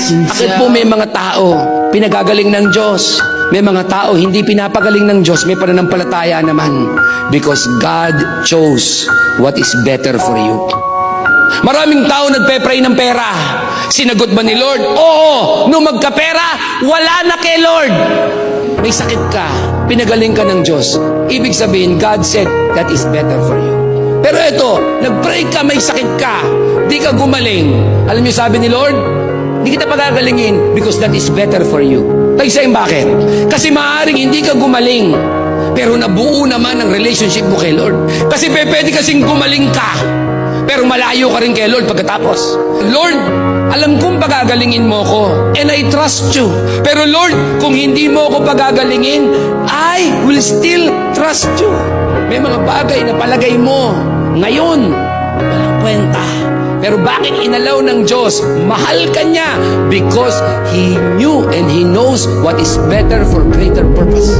Bakit po may mga tao pinagagaling ng Diyos? May mga tao hindi pinapagaling ng Diyos, may pananampalataya naman. Because God chose what is better for you. Maraming tao nagpe-pray ng pera. Sinagot ba ni Lord? Oo. Nung magkapera, wala na kay Lord. May sakit ka, pinagaling ka ng Diyos. Ibig sabihin, God said, that is better for you. Pero ito, nag-pray ka, may sakit ka, di ka gumaling. Alam niyo sabi ni Lord? Hindi kita pagagalingin because that is better for you. Tayo bakit? Kasi maaaring hindi ka gumaling, pero nabuo naman ang relationship mo kay Lord. Kasi pwede kasing gumaling ka, pero malayo ka rin kay Lord pagkatapos. Lord, alam kong pagagalingin mo ko, and I trust you. Pero Lord, kung hindi mo ko pagagalingin, I will still trust you. May mga bagay na palagay mo ngayon, walang kwenta. Pero bakit inalaw ng Diyos? Mahal ka niya because He knew and He knows what is better for greater purpose.